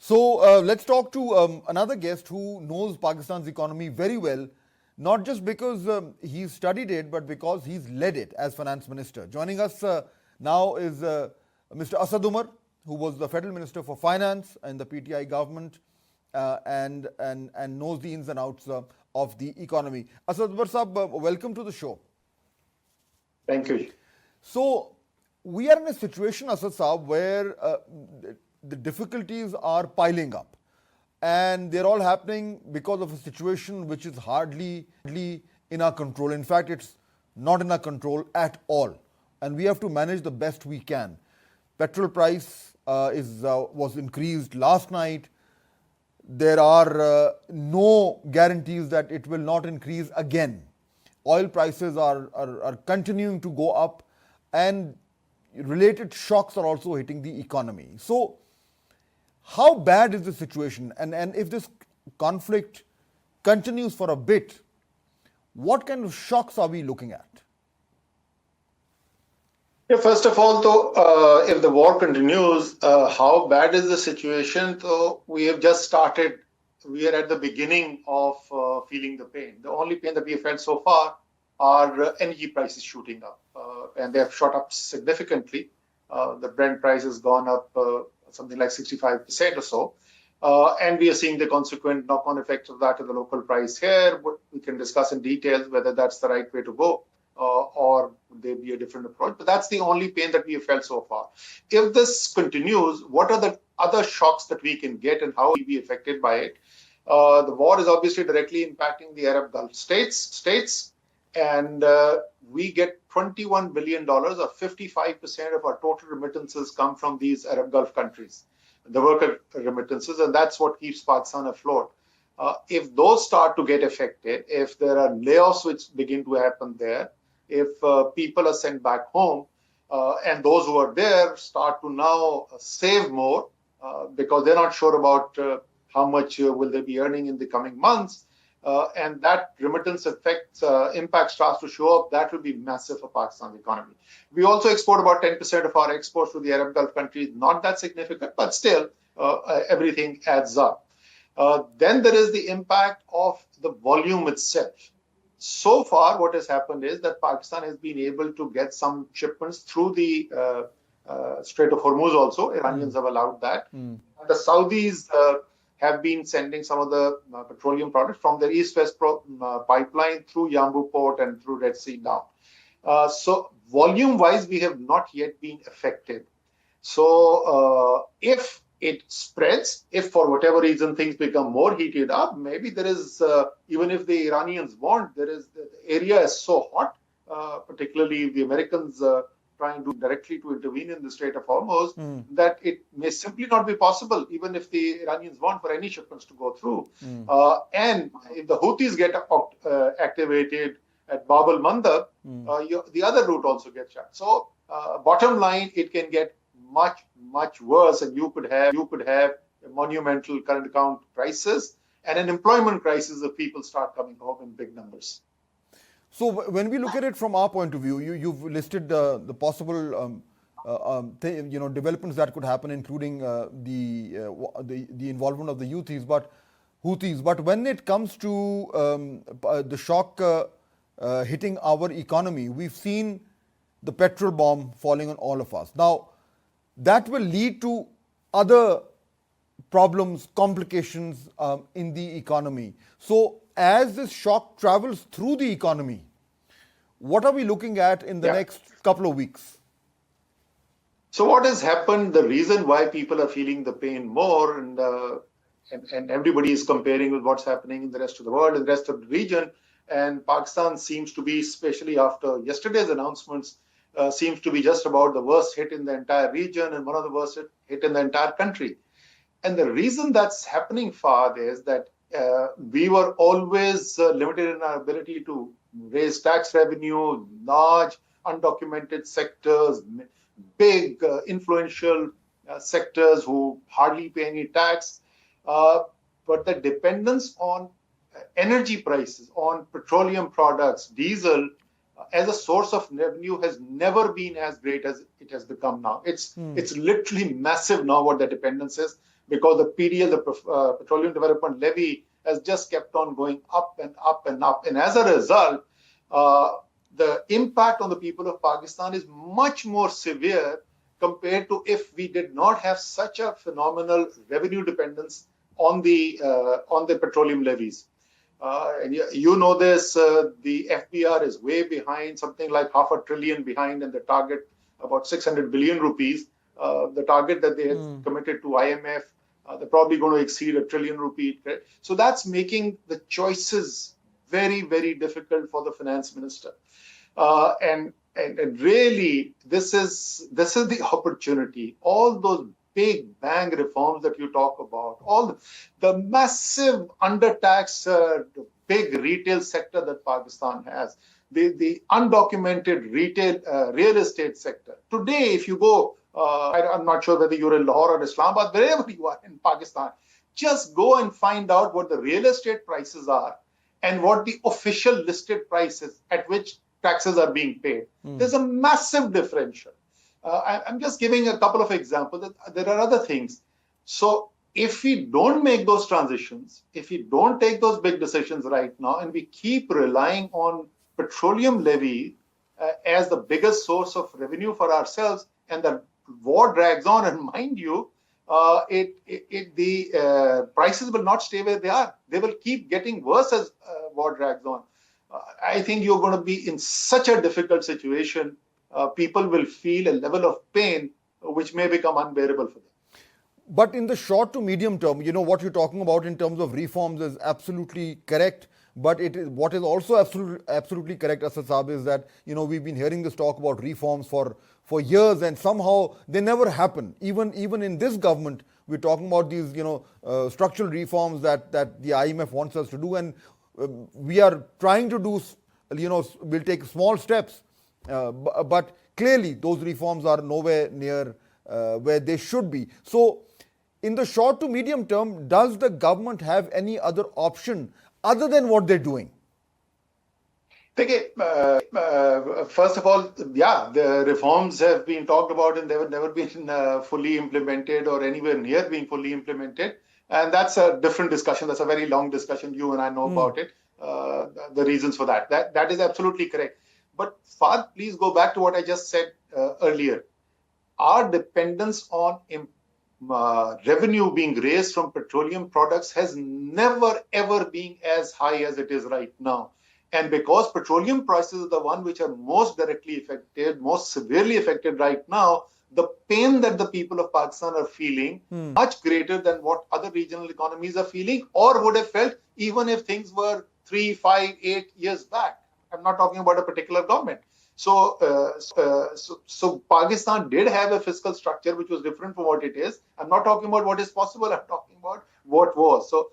So let's talk to another guest who knows Pakistan's economy very well, not just because he's studied it, but because he's led it as finance minister. Joining us now is Mr. Asad Umar, who was the federal minister for finance in the PTI government and knows the ins and outs of the economy. Asad Umar Sahab, welcome to the show. Thank you. So we are in a situation, Asad Sahab, where the difficulties are piling up, and they're all happening because of a situation which is hardly in our control. In fact, it's not in our control at all, and we have to manage the best we can. Petrol price was increased last night. There are no guarantees that it will not increase again. Oil prices are continuing to go up, and related shocks are also hitting the economy. So how bad is the situation? And if this conflict continues for a bit, what kind of shocks are we looking at? Yeah, first of all, though, if the war continues, how bad is the situation? So we have just started. We are at the beginning of feeling the pain. The only pain that we have felt so far are energy prices shooting up, and they have shot up significantly. The Brent price has gone up something like 65% or so. And we are seeing the consequent knock-on effects of that to the local price here. We can discuss in detail whether that's the right way to go or would there be a different approach. But that's the only pain that we have felt so far. If this continues, what are the other shocks that we can get and how will we be affected by it? The war is obviously directly impacting the Arab Gulf states, and we get $21 billion, or 55% of our total remittances come from these Arab Gulf countries, the worker remittances, and that's what keeps Pakistan afloat. If those start to get affected, if there are layoffs which begin to happen there, if people are sent back home, and those who are there start to now save more because they're not sure about how much will they be earning in the coming months, and that remittance impact starts to show up, that will be massive for Pakistan's economy. We also export about 10% of our exports to the Arab Gulf countries, not that significant, but still everything adds up. Then there is the impact of the volume itself. So far, what has happened is that Pakistan has been able to get some shipments through the Strait of Hormuz also. Iranians have allowed that. The Saudis have been sending some of the petroleum products from the East-West pipeline through Yanbu port and through Red Sea down. So volume-wise, we have not yet been affected. So if it spreads, if for whatever reason things become more heated up, maybe there is, even if the Iranians want, the area is so hot, particularly the Americans trying to directly to intervene in the Strait of Hormuz, that it may simply not be possible, even if the Iranians want, for any shipments to go through. And if the Houthis get activated at Bab al-Mandab, the other route also gets shut. So bottom line, it can get much worse, and you could have a monumental current account crisis and an employment crisis if people start coming home in big numbers. So when we look at it from our point of view, you've listed the possible developments that could happen, including the involvement of the Houthis. But when it comes to the shock hitting our economy, we've seen the petrol bomb falling on all of us. Now, that will lead to other problems, complications in the economy. So as this shock travels through the economy, what are we looking at in the next couple of weeks? So what has happened, the reason why people are feeling the pain more, and everybody is comparing with what's happening in the rest of the world, in the rest of the region, and Pakistan seems to be, especially after yesterday's announcements, seems to be just about the worst hit in the entire region and one of the worst hit in the entire country. And the reason that's happening, Fahd, is that we were always limited in our ability to raise tax revenue, large undocumented sectors, big influential sectors who hardly pay any tax. But the dependence on energy prices, on petroleum products, diesel, as a source of revenue has never been as great as it has become now. It's literally massive now what the dependence is, because the PDL, the Petroleum Development Levy, has just kept on going up and up and up. And as a result, the impact on the people of Pakistan is much more severe compared to if we did not have such a phenomenal revenue dependence on the petroleum levies. And you know this, the FBR is way behind, something like $500 billion behind, and the target about 600 billion rupees. The target that they had committed to IMF, they're probably going to exceed $1 trillion rupee. So that's making the choices very, very difficult for the finance minister. And really, this is the opportunity. All those big bang reforms that you talk about, all the massive undertax, big retail sector that Pakistan has, the undocumented real estate sector. Today, if you go, I'm not sure whether you're in Lahore or Islamabad, wherever you are in Pakistan, just go and find out what the real estate prices are and what the official listed price is at which taxes are being paid. There's a massive differential. I'm just giving a couple of examples. There are other things. So if we don't make those transitions, if we don't take those big decisions right now, and we keep relying on petroleum levy as the biggest source of revenue for ourselves, and the war drags on, and mind you, the prices will not stay where they are. They will keep getting worse as war drags on. I think you're going to be in such a difficult situation. People will feel a level of pain which may become unbearable for them. But in the short to medium term, what you're talking about in terms of reforms is absolutely correct. But what is also absolutely correct, Asad Saab, is that we've been hearing this talk about reforms for years, and somehow they never happen. Even in this government, we're talking about these structural reforms that the IMF wants us to do, and we are trying to do. We'll take small steps, but clearly those reforms are nowhere near where they should be. So, in the short to medium term, does the government have any other option other than what they're doing? First of all, the reforms have been talked about and they have never been fully implemented or anywhere near being fully implemented. And that's a different discussion. That's a very long discussion. You and I know about it. The reasons for that. That is absolutely correct. But Fahd, please go back to what I just said earlier. Our dependence on revenue being raised from petroleum products has never ever been as high as it is right now. And because petroleum prices are the one which are most directly affected, most severely affected right now, the pain that the people of Pakistan are feeling much greater than what other regional economies are feeling or would have felt even if things were 3, 5, 8 years back. I'm not talking about a particular government. So Pakistan did have a fiscal structure which was different from what it is. I'm not talking about what is possible. I'm talking about what was. So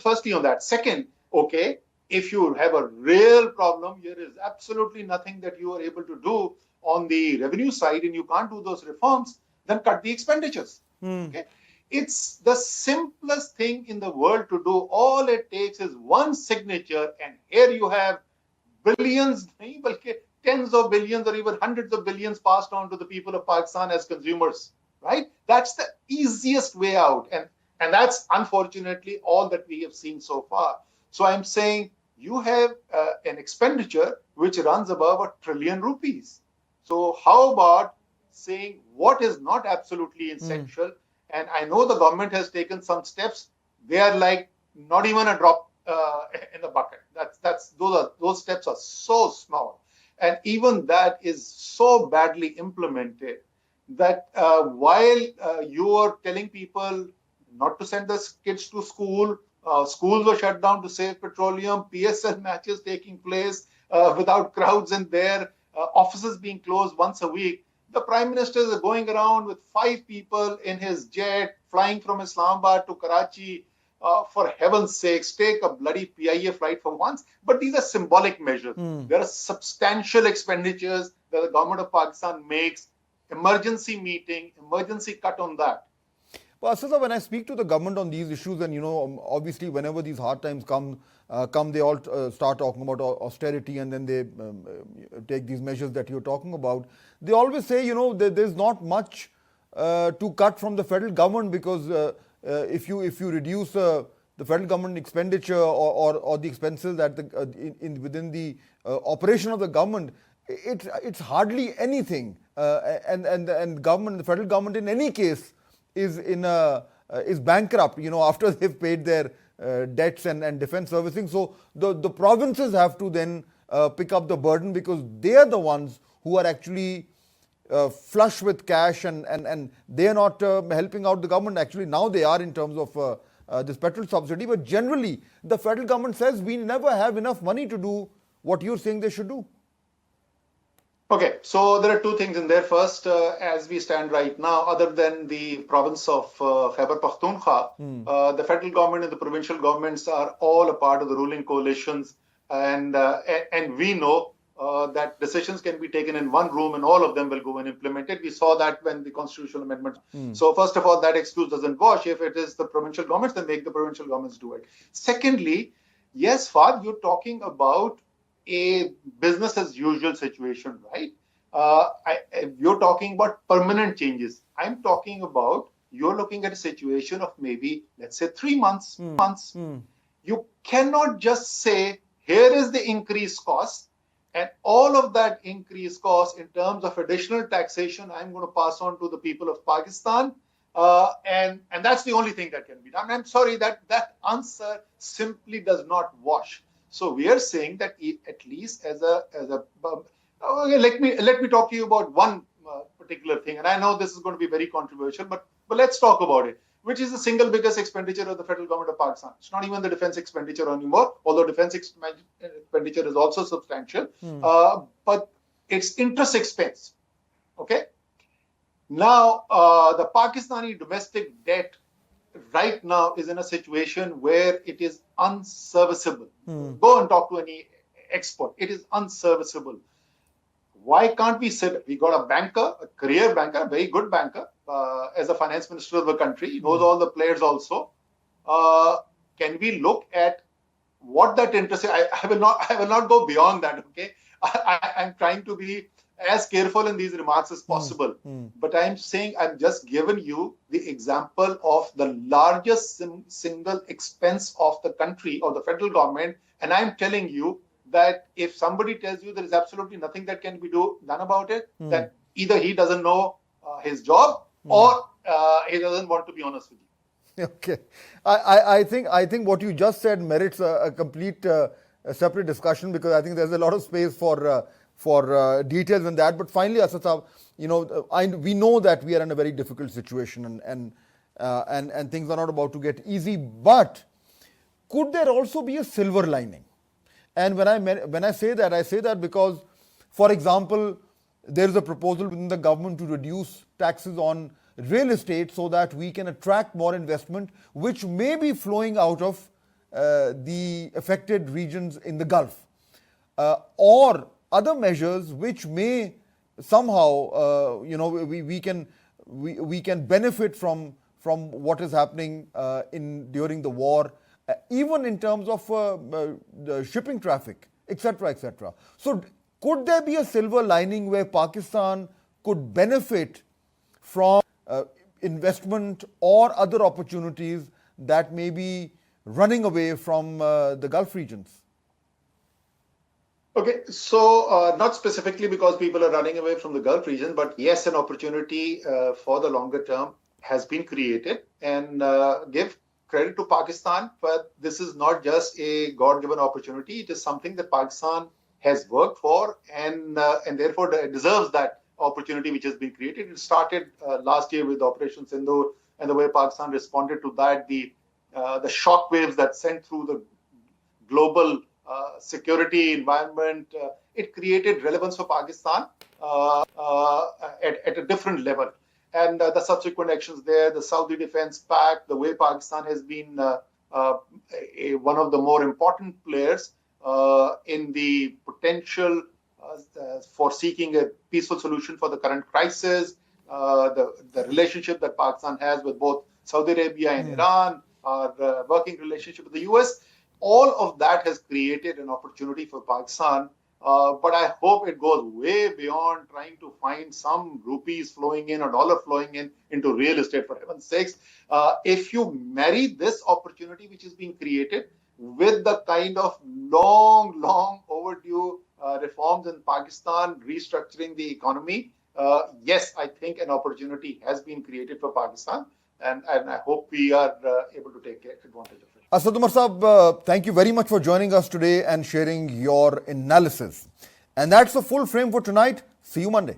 firstly on that. Second, okay, if you have a real problem, there is absolutely nothing that you are able to do on the revenue side and you can't do those reforms, then cut the expenditures. Okay? It's the simplest thing in the world to do. All it takes is one signature, and here you have billions, tens of billions or even hundreds of billions passed on to the people of Pakistan as consumers, right? That's the easiest way out. And that's unfortunately all that we have seen so far. So I'm saying you have an expenditure which runs above $1 trillion rupees. So how about saying what is not absolutely essential? And I know the government has taken some steps. They are like not even a drop in the bucket. Those steps are so small. And even that is so badly implemented that while you are telling people not to send their kids to school, schools were shut down to save petroleum, PSL matches taking place without crowds in there, offices being closed once a week. The Prime Minister is going around with 5 people in his jet, flying from Islamabad to Karachi. For heaven's sakes, take a bloody PIA flight for once. But these are symbolic measures. There are substantial expenditures that the government of Pakistan makes. Emergency meeting, emergency cut on that. Well, Asad, when I speak to the government on these issues, and obviously, whenever these hard times come, they all start talking about austerity, and then they take these measures that you're talking about. They always say, there's not much to cut from the federal government, because if you reduce the federal government expenditure or the expenses that within the operation of the government, it's hardly anything, and the federal government in any case is bankrupt, after they've paid their debts and defense servicing. So the provinces have to then pick up the burden, because they are the ones who are actually flush with cash, and they are not helping out the government. Actually, now they are, in terms of this petrol subsidy. But generally, the federal government says we never have enough money to do what you're saying they should do. Okay, so there are two things in there. First, as we stand right now, other than the province of Khyber Pakhtunkhwa, the federal government and the provincial governments are all a part of the ruling coalitions, and we know that decisions can be taken in one room and all of them will go and implement it. We saw that when the constitutional amendment. So first of all, that excuse doesn't wash. If it is the provincial governments, then make the provincial governments do it. Secondly, yes, Fahd, you're talking about a business as usual situation, right? You're talking about permanent changes. I'm talking about, you're looking at a situation of maybe, let's say, 3 months. You cannot just say, here is the increased cost, and all of that increased cost in terms of additional taxation, I'm going to pass on to the people of Pakistan. And that's the only thing that can be done. I'm sorry, that answer simply does not wash. So we are saying that at least let me talk to you about one particular thing, and I know this is going to be very controversial, but let's talk about it. Which is the single biggest expenditure of the federal government of Pakistan? It's not even the defense expenditure anymore, although defense expenditure is also substantial, but it's interest expense. Okay. Now, the Pakistani domestic debt right now is in a situation where it is unserviceable. Go and talk to any expert. It is unserviceable. Why can't we sit? We got a banker, a career banker, a very good banker, as a finance minister of the country. He knows all the players also. Can we look at what that interest is? I will not go beyond that. Okay, I'm trying to be as careful in these remarks as possible. But I'm saying, I'm just giving you the example of the largest single expense of the country, or the federal government. And I'm telling you that if somebody tells you there is absolutely nothing that can be done about it, that either he doesn't know his job, or he doesn't want to be honest with you. Okay. I think what you just said merits a complete separate discussion, because I think there's a lot of space for details in that. But finally, Asad Saab, we know that we are in a very difficult situation, and things are not about to get easy. But could there also be a silver lining? And when I say that because, for example, there is a proposal within the government to reduce taxes on real estate so that we can attract more investment, which may be flowing out of the affected regions in the Gulf, or other measures which may somehow, we can benefit from what is happening during the war, even in terms of the shipping traffic, etc., etc. So could there be a silver lining where Pakistan could benefit from investment or other opportunities that may be running away from the Gulf regions? Okay, so not specifically because people are running away from the Gulf region, but yes, an opportunity for the longer term has been created, and give credit to Pakistan, but this is not just a God-given opportunity. It is something that Pakistan has worked for, and therefore deserves that opportunity which has been created. It started last year with Operation Sindoor, and the way Pakistan responded to that, the shock waves that sent through the global security environment, it created relevance for Pakistan at a different level. And the subsequent actions there, the Saudi Defense Pact, the way Pakistan has been one of the more important players in the potential for seeking a peaceful solution for the current crisis, the relationship that Pakistan has with both Saudi Arabia and Iran, our working relationship with the US. All of that has created an opportunity for Pakistan. But I hope it goes way beyond trying to find some rupees flowing in or dollar flowing in into real estate, for heaven's sakes. If you marry this opportunity which is being created with the kind of long overdue reforms in Pakistan, restructuring the economy, yes, I think an opportunity has been created for Pakistan, and I hope we are able to take advantage of it. Asad Umar Saab, thank you very much for joining us today and sharing your analysis. And that's the full frame for tonight. See you Monday.